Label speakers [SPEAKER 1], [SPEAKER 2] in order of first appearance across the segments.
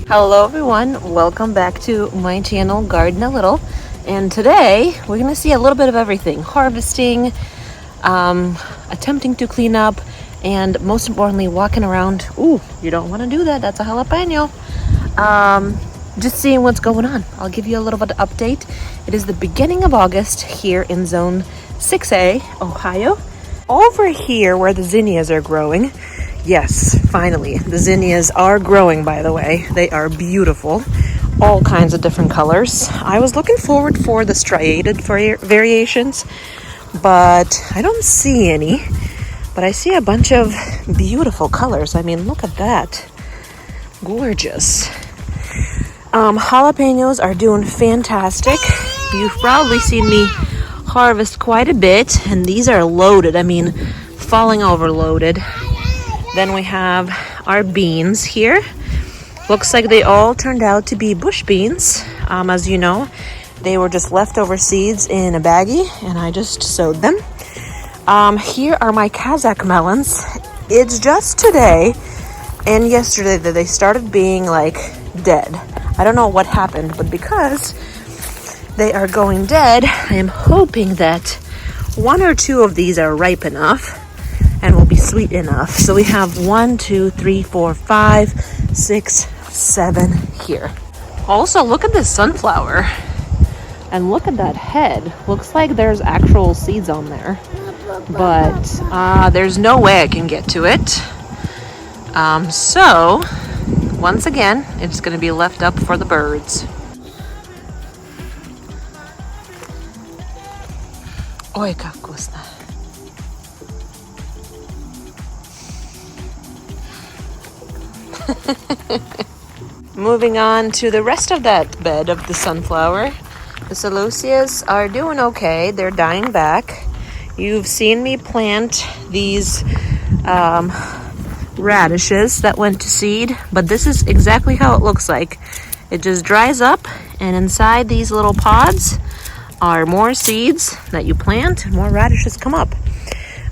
[SPEAKER 1] Hello everyone, welcome back to my channel Garden a Little, and today we're gonna see a little bit of everything: harvesting, attempting to clean up, and most importantly walking around. Ooh, you don't want to do that, that's a jalapeno. Just seeing what's going on. I'll give you a little bit of update. It is the beginning of August here in zone 6A, Ohio. Over here where the zinnias are growing, yes, finally, the zinnias are growing, by the way. They are beautiful, all kinds of different colors. I was looking forward for the striated variations, but I don't see any. But I see a bunch of beautiful colors. I mean, look at that. Gorgeous. Jalapenos are doing fantastic. You've probably seen me harvest quite a bit, and these are loaded. I mean, falling over loaded. Then we have our beans here. Looks like they all turned out to be bush beans. As you know, they were just leftover seeds in a baggie, and I just sowed them. Here are my Kazakh melons. It's just today and yesterday that they started being like dead. I don't know what happened, but because they are going dead, I am hoping that one or two of these are ripe enough and will be sweet enough. So we have 1, 2, 3, 4, 5, 6, 7 here. Also, look at this sunflower. And look at that head. Looks like there's actual seeds on there. but there's no way I can get to it. So once again, it's going to be left up for the birds. Oj, как вкусно. Moving on to the rest of that bed of the sunflower. The celosias are doing okay. They're dying back. You've seen me plant these radishes that went to seed, but this is exactly how it looks like. It just dries up, and inside these little pods are more seeds that you plant and more radishes come up.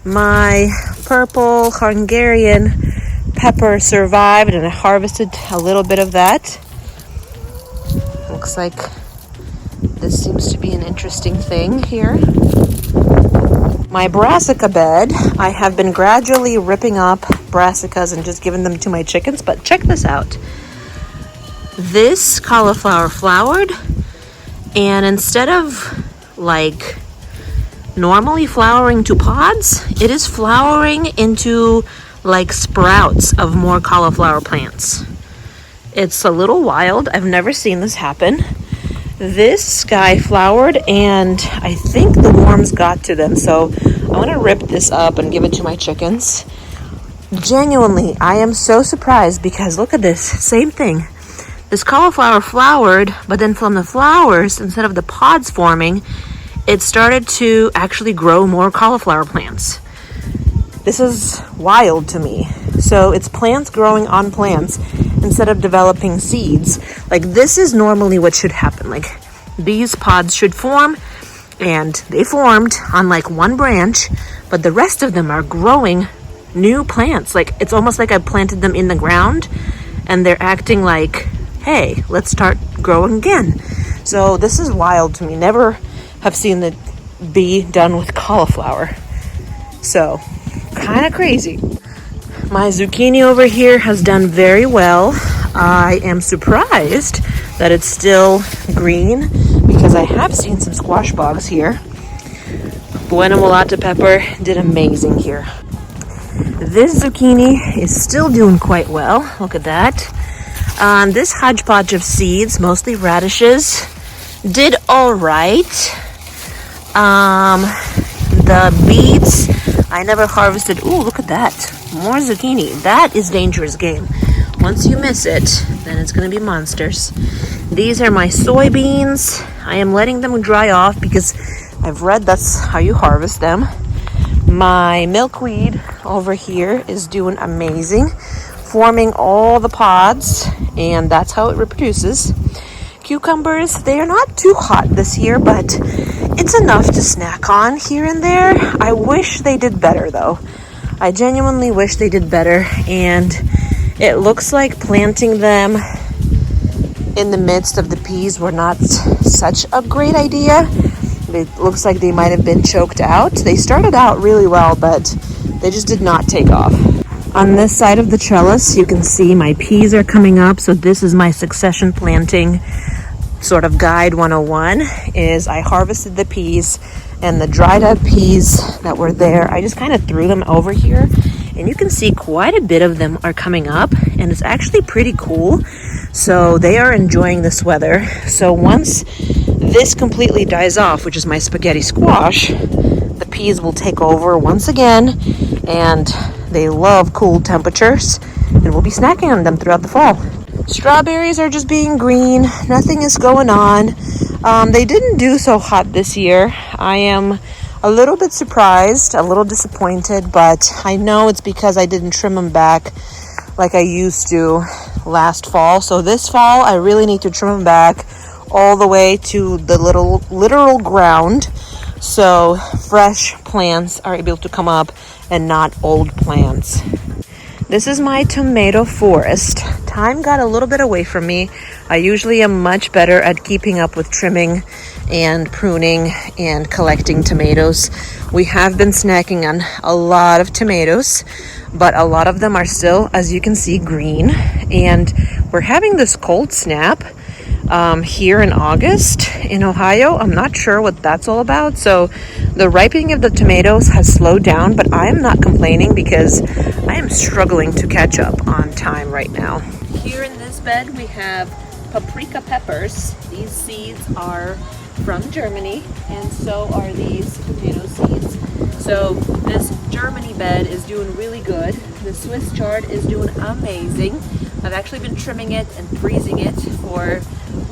[SPEAKER 1] My purple Hungarian pepper survived, and I harvested a little bit of that. Looks like this seems to be an interesting thing here. My brassica bed, I have been gradually ripping up brassicas and just giving them to my chickens, but check this out. This cauliflower flowered, and instead of like normally flowering to pods, it is flowering into like sprouts of more cauliflower plants. It's a little wild. I've never seen this happen. This guy flowered, and I think the worms got to them, so I want to rip this up and give it to my chickens. Genuinely, I am so surprised because look at this, same thing. This cauliflower flowered, but then from the flowers, instead of the pods forming, it started to actually grow more cauliflower plants. This is wild to me. So it's plants growing on plants instead of developing seeds. Like, this is normally what should happen. Like, these pods should form, and they formed on like one branch, but the rest of them are growing new plants. Like, it's almost like I planted them in the ground and they're acting like, hey, let's start growing again. So this is wild to me. Never have seen it be done with cauliflower. So kind of crazy. My zucchini over here has done very well. I am surprised that it's still green because I have seen some squash bogs here. Buena Mulata pepper did amazing here. This zucchini is still doing quite well. Look at that. This hodgepodge of seeds, mostly radishes, did all right. The beets, I never harvested. Ooh, look at that. More zucchini. That is dangerous game. Once you miss it, then it's going to be monsters. These are my soybeans. I am letting them dry off because I've read that's how you harvest them. My milkweed over here is doing amazing, forming all the pods, and that's how it reproduces. Cucumbers, they are not too hot this year, but it's enough to snack on here and there. I wish they did better, though. I genuinely wish they did better, and it looks like planting them in the midst of the peas were not such a great idea. It looks like they might have been choked out. They started out really well, but they just did not take off. On this side of the trellis, you can see my peas are coming up. So this is my succession planting sort of guide 101, is I harvested the peas, and the dried up peas that were there, I just kind of threw them over here, and you can see quite a bit of them are coming up, and it's actually pretty cool. So they are enjoying this weather. So once this completely dies off, which is my spaghetti squash, the peas will take over once again, and they love cool temperatures, and we'll be snacking on them throughout the fall. Strawberries are just being green. Nothing is going on. They didn't do so hot this year. I am a little bit surprised, a little disappointed, but I know it's because I didn't trim them back like I used to last fall. So this fall, I really need to trim them back all the way to the literal ground, so fresh plants are able to come up and not old plants. This is my tomato forest. Time got a little bit away from me. I usually am much better at keeping up with trimming and pruning and collecting tomatoes. We have been snacking on a lot of tomatoes, but a lot of them are still, as you can see, green. And we're having this cold snap. here in August in Ohio. I'm not sure what that's all about. So the ripening of the tomatoes has slowed down, but I am not complaining because I am struggling to catch up on time right now. Here in this bed we have paprika peppers. These seeds are from Germany, and so are these tomato seeds. So this Germany bed is doing really good. The Swiss chard is doing amazing. I've actually been trimming it and freezing it for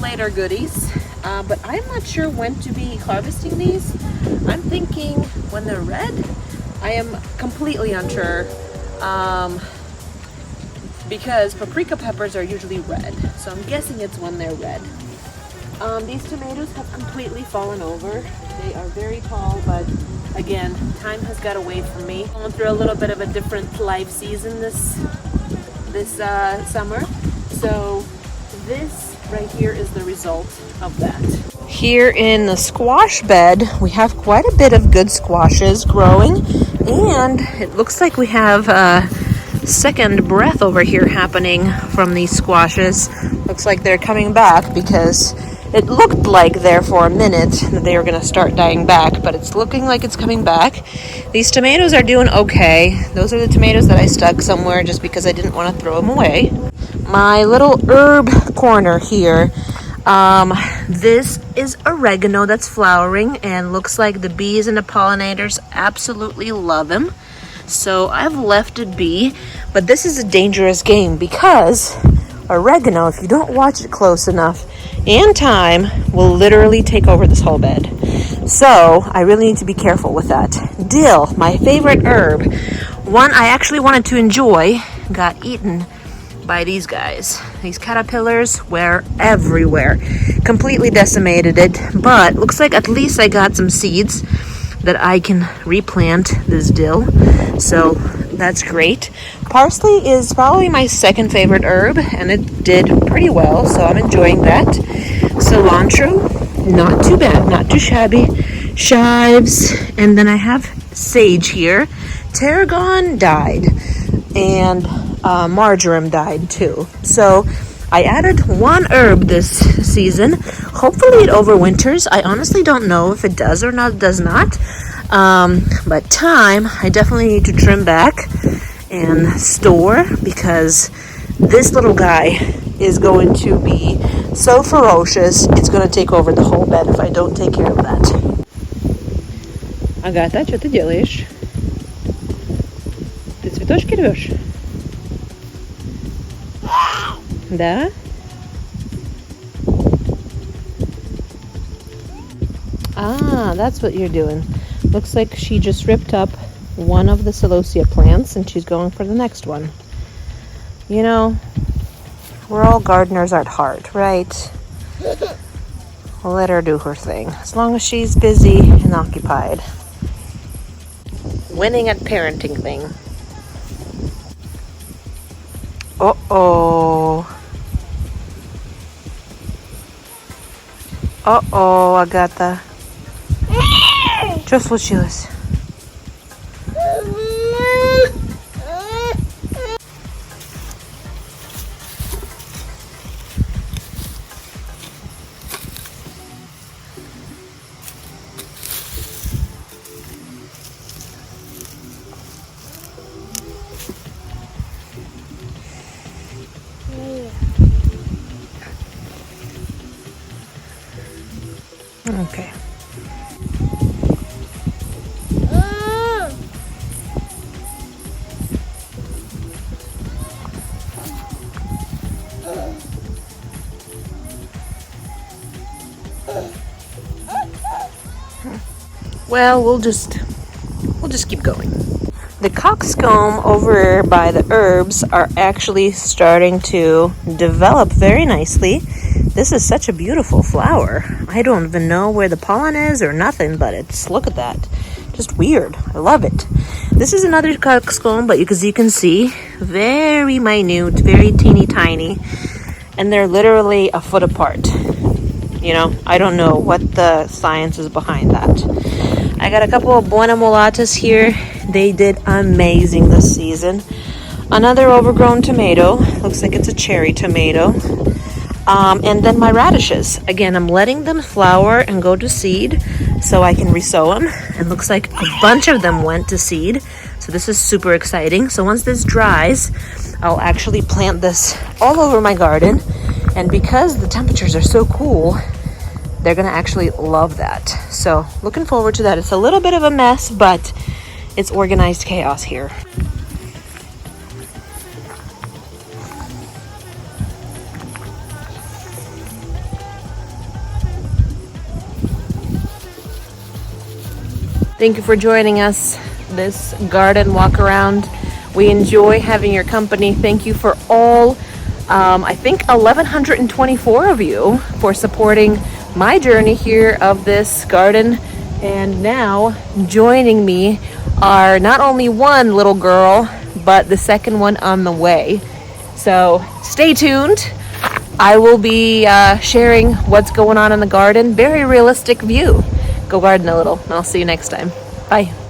[SPEAKER 1] later goodies, but I'm not sure when to be harvesting these. I'm thinking when they're red. I am completely unsure, because paprika peppers are usually red, so I'm guessing it's when they're red. These tomatoes have completely fallen over. They are very tall, but again, time has got away from me. Going through a little bit of a different life season this summer, so this right here is the result of that. Here in the squash bed, we have quite a bit of good squashes growing, and it looks like we have second breath over here happening from these squashes. Looks like they're coming back, because it looked like there for a minute that they were going to start dying back, but it's looking like it's coming back. These tomatoes are doing okay. Those are the tomatoes that I stuck somewhere just because I didn't want to throw them away. My little herb corner here, this is oregano that's flowering, and looks like the bees and the pollinators absolutely love him. So I've left it be, but this is a dangerous game because oregano, if you don't watch it close enough, and time will literally take over this whole bed. So I really need to be careful with that. Dill, my favorite herb, one I actually wanted to enjoy, got eaten by these guys. These caterpillars were everywhere, completely decimated it, but looks like at least I got some seeds that I can replant this dill, so that's great. Parsley is probably my second favorite herb, and it did pretty well, so I'm enjoying that. Cilantro, not too bad, not too shabby. Chives, and then I have sage here. Tarragon died, and marjoram died too. So I added one herb this season. Hopefully it overwinters. I honestly don't know if it does or not does not. But thyme, I definitely need to trim back and store, because this little guy is going to be so ferocious. It's going to take over the whole bed if I don't take care of that. Агата, что ты делаешь? Ты цветочки рвешь? Да? Ah, that's what you're doing. Looks like she just ripped up one of the celosia plants and she's going for the next one. You know, we're all gardeners at heart, right? We'll let her do her thing, as long as she's busy and occupied. Winning at parenting thing. Uh-oh. Uh-oh, Агата. Что случилось? Okay. Well, we'll just keep going. The coxcomb over by the herbs are actually starting to develop very nicely. This is such a beautiful flower. I don't even know where the pollen is or nothing, but look at that. Just weird. I love it. This is another coxcomb, but as you can see, very minute, very teeny tiny, and they're literally a foot apart. You know, I don't know what the science is behind that. I got a couple of Buena Mulatas here. They did amazing this season. Another overgrown tomato. Looks like it's a cherry tomato. And then my radishes. Again, I'm letting them flower and go to seed so I can resow them. And looks like a bunch of them went to seed. So this is super exciting. So once this dries, I'll actually plant this all over my garden. And because the temperatures are so cool, they're gonna actually love that. So looking forward to that. It's a little bit of a mess, but it's organized chaos here. Thank you for joining us this garden walk around. We enjoy having your company. Thank you for all, I think 1,124 of you for supporting my journey here of this garden. And now joining me are not only one little girl, but the second one on the way. So stay tuned. I will be sharing what's going on in the garden. Very realistic view. Go garden a little, and I'll see you next time. Bye.